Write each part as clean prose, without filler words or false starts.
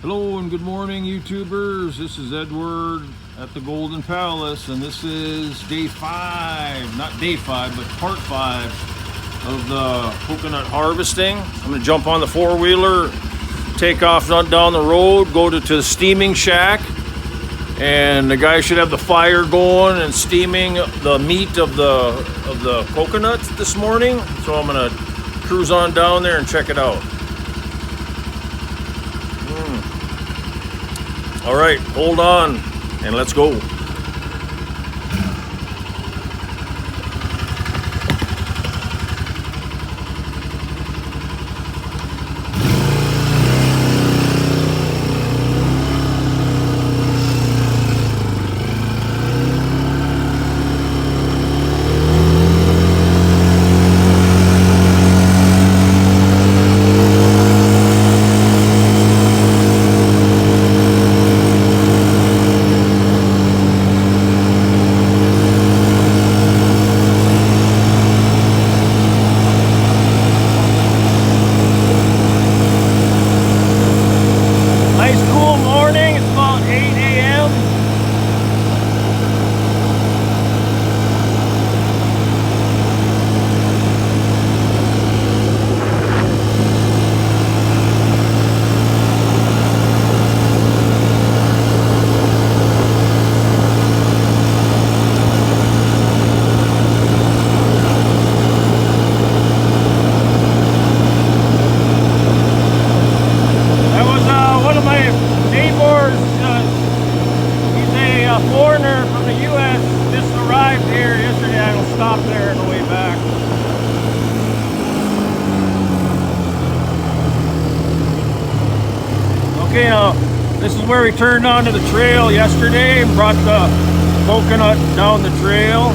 Hello and good morning, YouTubers. This is Edward at the Golden Palace, and this is day 5, not day 5, but part 5 of the coconut harvesting. I'm going to jump on the four-wheeler, take off down the road, go to the steaming shack, and the guy should have the fire going and steaming the meat of the coconuts this morning. So I'm going to cruise on down there and check it out. All right, hold on and let's go. Foreigner from the U.S. just arrived here yesterday. I will stop there on the way back. Okay, now this is where we turned onto the trail yesterday and brought the coconut down the trail.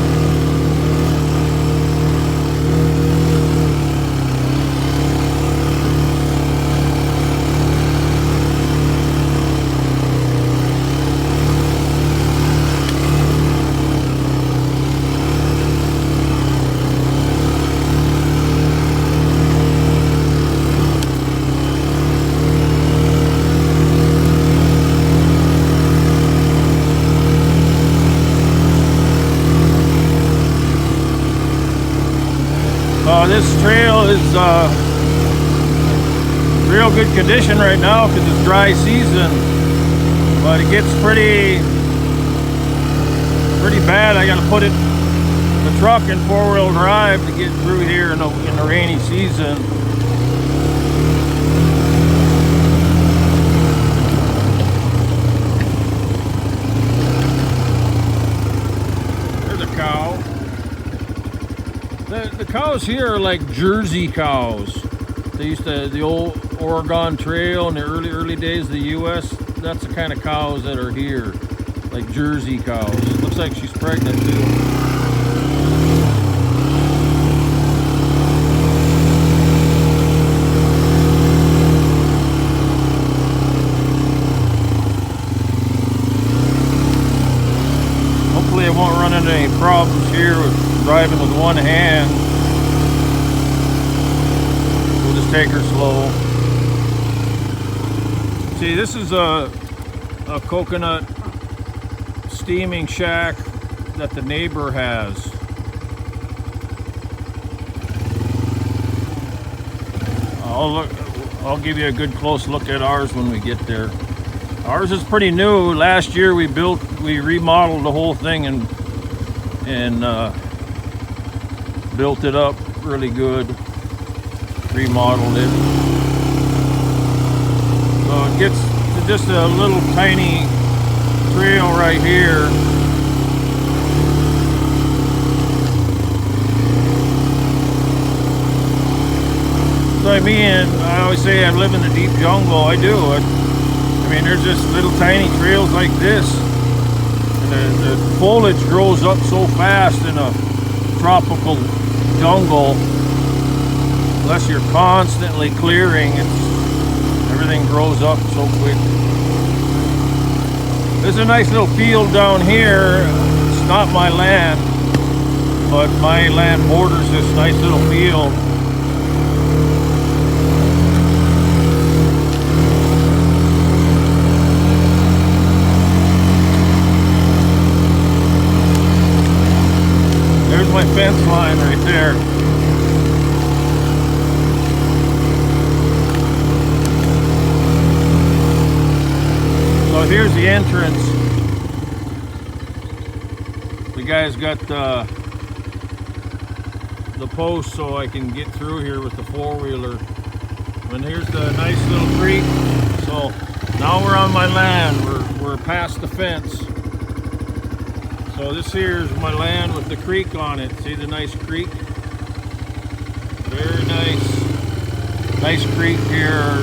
This trail is real good condition right now because it's dry season, but it gets pretty bad. I got to put the truck in four-wheel drive to get through here in the rainy season. There's a cow. The cows here are like Jersey cows. They used to, the old Oregon Trail in the early days of the U.S. That's the kind of cows that are here, like Jersey cows. Looks like she's pregnant too. Hopefully I won't run into any problems here with driving with one hand. We'll just take her slow. See, this is a coconut steaming shack that the neighbor has. I'll give you a good close look at ours when we get there. Ours is pretty new. Last year we remodeled the whole thing and built it up really good, remodeled it. So it gets to just a little tiny trail right here. So I always say I live in the deep jungle. I do. I mean, there's just little tiny trails like this. And the foliage grows up so fast in a tropical jungle. Unless you're constantly clearing, everything grows up so quick. There's a nice little field down here. It's not my land, but my land borders this nice little field. my fence line right there. So here's the entrance. The guy's got the post so I can get through here with the four-wheeler. And here's the nice little creek. So now we're on my land. We're past the fence. So this here is my land with the creek on it. See the nice creek? Very nice. Nice creek here.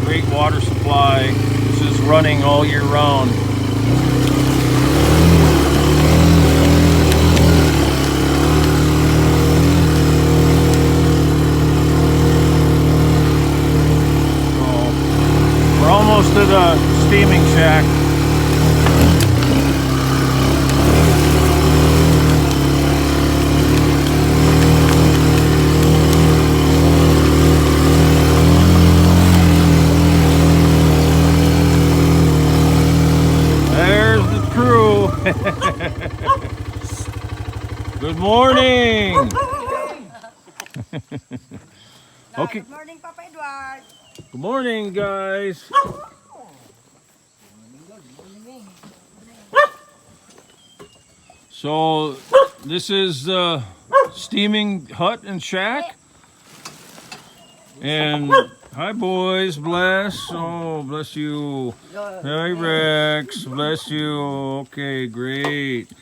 Great water supply. This is running all year round. Almost to the steaming shack. There's the crew. Good morning. Okay. Good morning, Papa Edward. Good morning, guys. So this is the steaming hut and shack. And hi, boys. Bless. Oh, bless you. Hi, Rex. Bless you. Okay, great.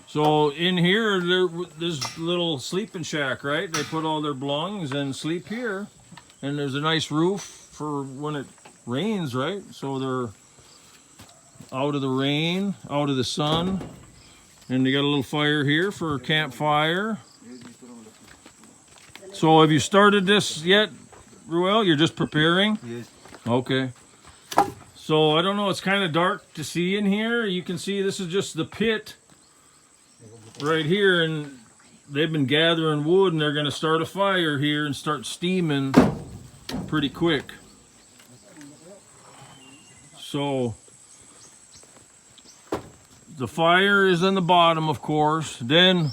So in here, there's a little sleeping shack, right? They put all their belongings and sleep here. And there's a nice roof for when it rains, right? So they're out of the rain, out of the sun. And they got a little fire here for a campfire. So have you started this yet, Ruel? You're just preparing? Yes. Okay. So I don't know, it's kind of dark to see in here. You can see this is just the pit right here, and they've been gathering wood, and they're going to start a fire here and start steaming pretty quick. So the fire is in the bottom, of course. Then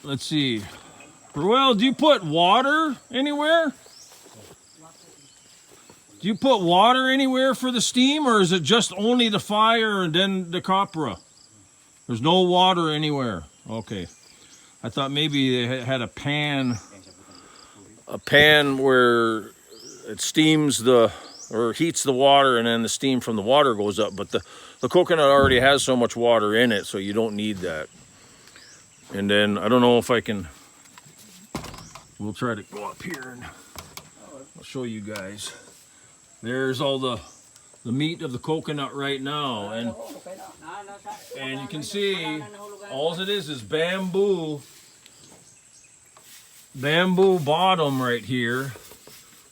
let's see, Ruel, do you put water anywhere? Do you put water anywhere for the steam, or is it just only the fire and then the copra? There's no water anywhere. Okay. I thought maybe they had a pan where it steams or heats the water, and then the steam from the water goes up. But the coconut already has so much water in it, so you don't need that. And then I don't know if I can, we'll try to go up here and I'll show you guys. There's all the meat of the coconut right now, and you can see all it is bamboo bottom right here,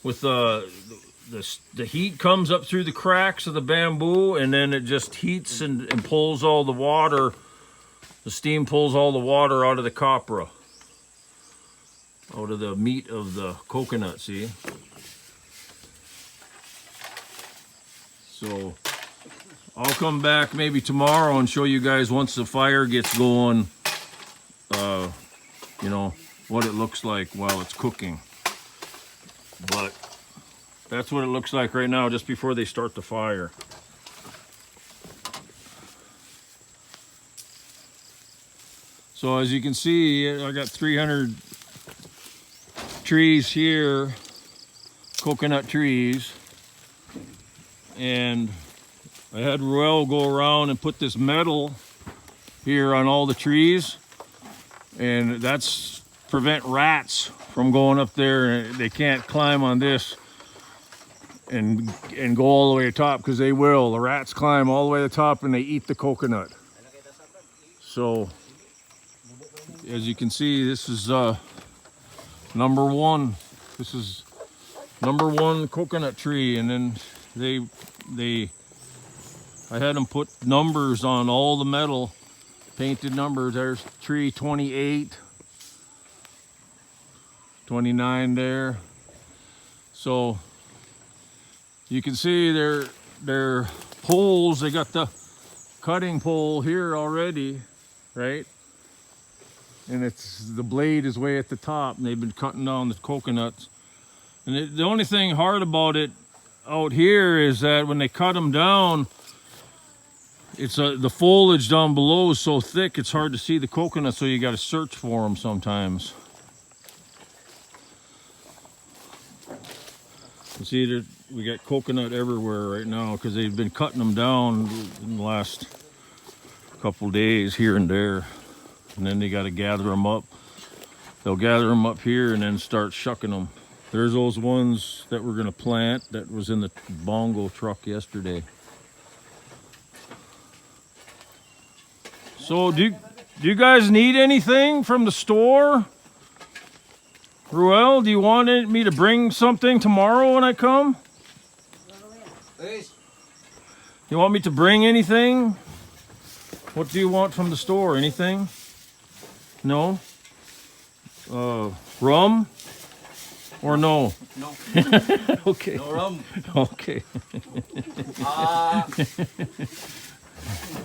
with the heat comes up through the cracks of the bamboo, and then it just heats and pulls all the water. The steam pulls all the water out of the copra, out of the meat of the coconut, see? So I'll come back maybe tomorrow and show you guys once the fire gets going, you know, what it looks like while it's cooking. But that's what it looks like right now, just before they start the fire. So as you can see, I got 300 trees here, coconut trees. And I had Ruel go around and put this metal here on all the trees, and that's prevent rats from going up there. They can't climb on this and go all the way to the top, because they will. The rats climb all the way to the top and they eat the coconut. So as you can see, this is number one. This is number one coconut tree, and then I had them put numbers on all the metal, painted numbers. There's tree 28, 29 there. So you can see their poles, they got the cutting pole here already, right? and the blade is way at the top, and they've been cutting down the coconuts. And the only thing hard about it out here is that when they cut them down, it's the foliage down below is so thick it's hard to see the coconuts, so you got to search for them sometimes. You see, we got coconut everywhere right now because they've been cutting them down in the last couple days here and there, and then they got to gather them up. They'll gather them up here and then start shucking them. There's those ones that we're gonna plant that was in the bongo truck yesterday. So do you guys need anything from the store? Ruel, do you want me to bring something tomorrow when I come? You want me to bring anything? What do you want from the store? Anything? No? Rum? Or no? No. Okay. No rum. Okay.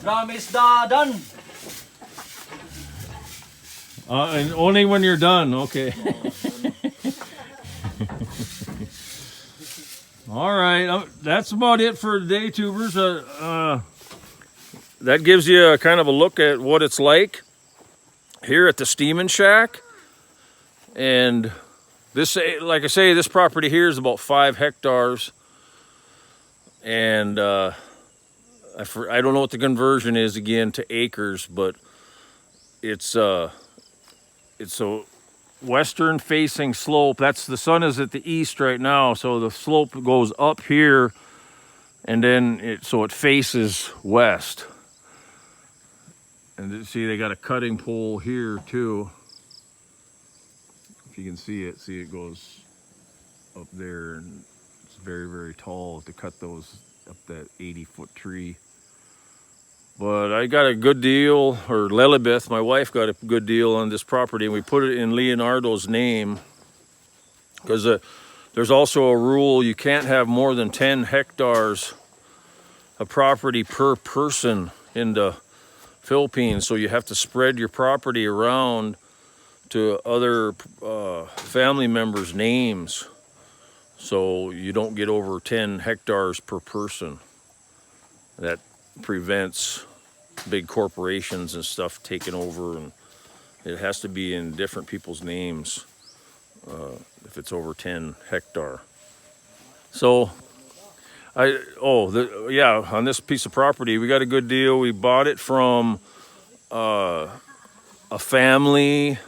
Rum is done. And only when you're done, okay. All right, that's about it for today, tubers. That gives you a kind of a look at what it's like here at the Steaming Shack. And this, like I say, this property here is about 5 hectares. And I don't know what the conversion is again to acres, but it's a western facing slope. The sun is at the east right now, so the slope goes up here, and then it faces west. And see, they got a cutting pole here too. If you can see it goes up there, and it's very, very tall to cut those up that 80-foot tree. But I got a good deal, or Lelibeth, my wife, got a good deal on this property, and we put it in Leonardo's name because there's also a rule: you can't have more than 10 hectares of property per person in the Philippines. So you have to spread your property around to other family members' names, so you don't get over 10 hectares per person. That prevents big corporations and stuff taking over, and it has to be in different people's names if it's over 10 hectare. So on this piece of property we got a good deal. We bought it from a family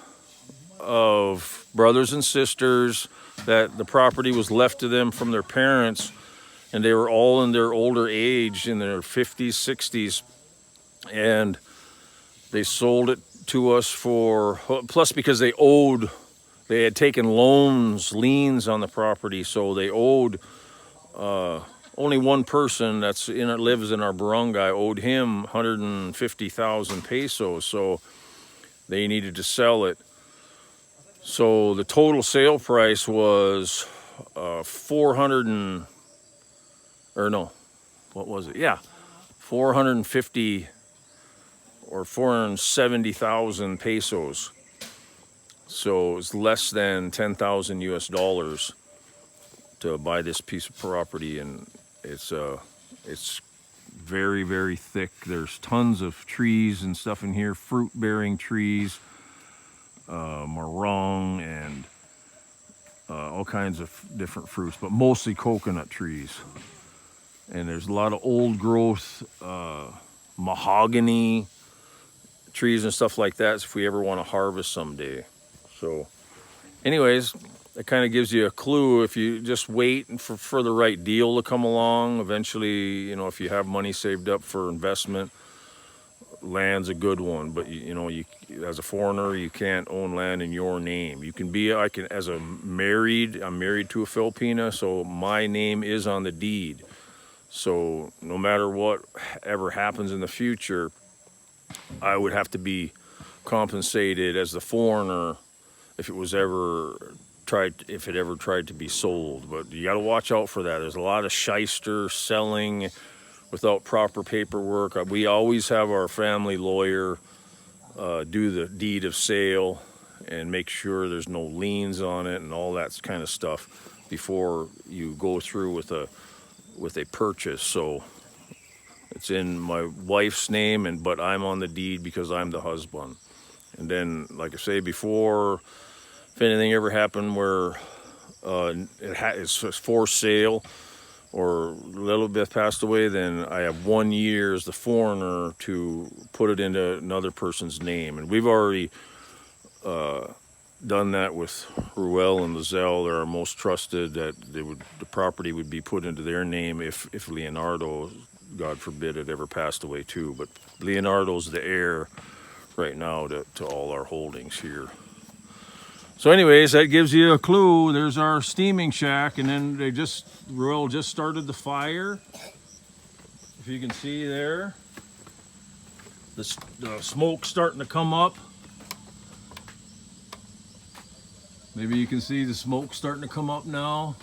of brothers and sisters that the property was left to them from their parents, and they were all in their older age, in their 50s, 60s, and they sold it to us plus because they had taken liens on the property, so they owed, only one person lives in our barangay owed him 150,000 pesos, so they needed to sell it. So the total sale price was 450 or 470,000 pesos. So it's less than 10,000 US dollars to buy this piece of property, and it's very, very thick. There's tons of trees and stuff in here, fruit-bearing trees, marang, and all kinds of different fruits, but mostly coconut trees. And there's a lot of old growth mahogany trees and stuff like that, if we ever want to harvest someday. So anyways, it kind of gives you a clue. If you just wait for the right deal to come along, eventually, if you have money saved up for investment, land's a good one. But you as a foreigner, you can't own land in your name. You can be, I'm married to a Filipina, so my name is on the deed. So no matter what ever happens in the future, I would have to be compensated as the foreigner if it ever tried to be sold. But you got to watch out for that. There's a lot of shyster selling without proper paperwork. We always have our family lawyer do the deed of sale and make sure there's no liens on it and all that kind of stuff before you go through with a purchase. So it's in my wife's name, but I'm on the deed because I'm the husband. And then, like I say before, if anything ever happened where it's for sale or a little bit passed away, then I have 1 year as the foreigner to put it into another person's name. And we've already done that with Ruel and Lizelle. They're our most trusted, that the property would be put into their name if Leonardo, God forbid, it ever passed away too. But Leonardo's the heir right now to all our holdings here. So anyways, that gives you a clue. There's our steaming shack, and then Ruel just started the fire. If you can see there, the smoke starting to come up. Maybe you can see the smoke starting to come up now.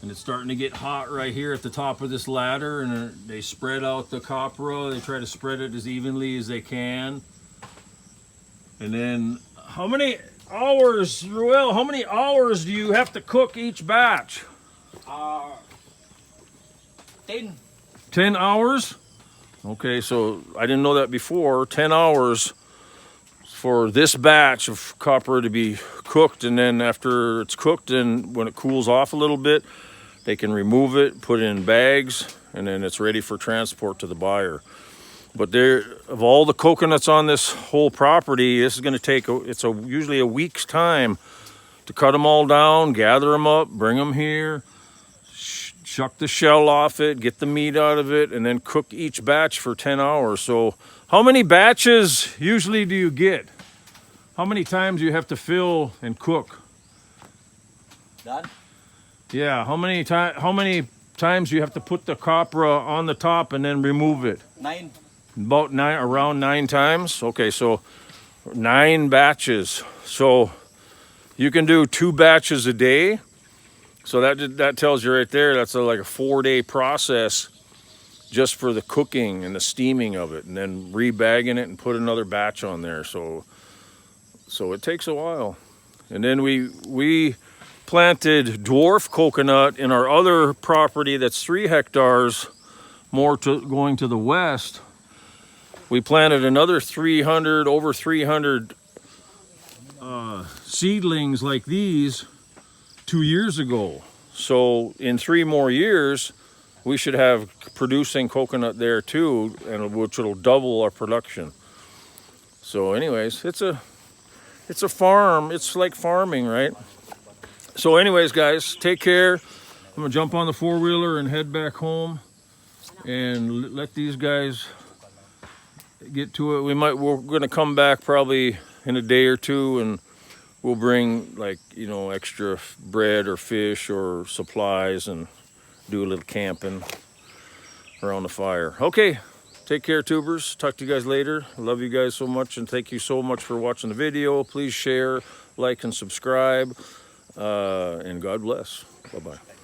And it's starting to get hot right here at the top of this ladder, and they spread out the copra. They try to spread it as evenly as they can. And then, how many hours, Ruel, how many hours do you have to cook each batch? 10. 10 hours? Okay, so I didn't know that before. 10 hours for this batch of copra to be cooked, and then after it's cooked and when it cools off a little bit, they can remove it, put it in bags, and then it's ready for transport to the buyer. But of all the coconuts on this whole property, this is going to take usually a week's time to cut them all down, gather them up, bring them here, shuck the shell off it, get the meat out of it, and then cook each batch for 10 hours. So how many batches usually do you get? How many times do you have to fill and cook? Done? Yeah, how many times do you have to put the copra on the top and then remove it? 9. Around 9 times. Okay, so 9 batches. So you can do 2 batches a day. So that tells you right there, that's like a 4-day process just for the cooking and the steaming of it, and then rebagging it and put another batch on there. So it takes a while. And then we planted dwarf coconut in our other property that's 3 hectares more going to the west. We planted another over 300 seedlings like these 2 years ago. So in 3 more years, we should have producing coconut there too, and which will double our production. So anyways, it's a farm. It's like farming, right? So anyways, guys, take care. I'm gonna jump on the 4-wheeler and head back home and let these guys get to it. We're gonna come back probably in a day or two, and we'll bring, like, extra bread or fish or supplies and do a little camping around the fire. Okay, take care, tubers. Talk to you guys later. I love you guys so much, and thank you so much for watching the video. Please share, like, and subscribe, and God bless. Bye-bye.